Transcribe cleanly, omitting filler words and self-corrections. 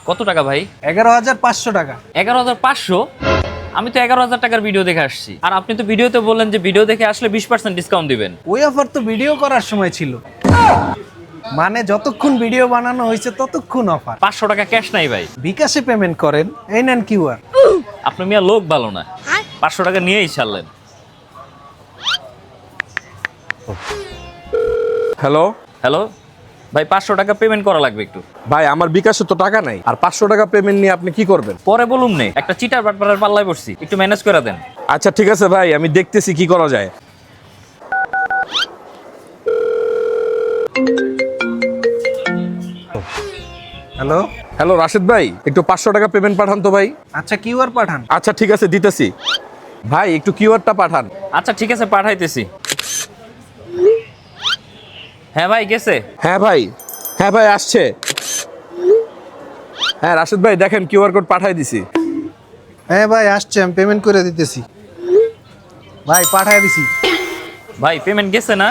কত টাকা ভাই? 11,500 টাকা। 11,500? আমি তো 11,000 টাকার ভিডিও দেখে আসছি, আর আপনি তো ভিডিওতে বললেন যে ভিডিও দেখে আসলে 20% ডিসকাউন্ট দিবেন। ওই অফার তো ভিডিও করার সময় ছিল, মানে যতক্ষণ ভিডিও বানানো হয়েছে ততক্ষণ অফার। 500 টাকা ক্যাশ নাই ভাই। বিকাশে পেমেন্ট করেন, এই নেন কিউআর। আপনি মিয়া লোক ভালো না, 500 টাকা নিয়েই ছাড়লেন। হ্যালো হ্যালো ভাই, 500 টাকা পেমেন্ট করা লাগবে একটু। ভাই, আমার বিকাশে তো টাকা নাই, আর 500 টাকা পেমেন্ট নিয়ে আপনি কি করবেন? পরে বলুন নে, একটা চিটার বাটপারের পাল্লায় পড়ছি, একটু ম্যানেজ করে দেন। আচ্ছা ঠিক আছে ভাই, আমি দেখতেছি কি করা যায়। হ্যালো, হ্যালো রাশেদ ভাই, একটু 500 টাকা পেমেন্ট পাঠান তো ভাই। আচ্ছা কিউআর পাঠান। আচ্ছা ঠিক আছে, দিতেছি। ভাই একটু কিউআরটা পাঠান। আচ্ছা ঠিক আছে, পাঠাইতেছি। হ্যাঁ ভাই, গেছে। হ্যাঁ ভাই আসছে। হ্যাঁ রাশেদ ভাই, দেখেন কিউআর কোড পাঠাই দিছি। হ্যাঁ ভাই আসছে, আমি পেমেন্ট করে দিতেছি। ভাই পাঠায় দিছি। ভাই পেমেন্ট গেছে না?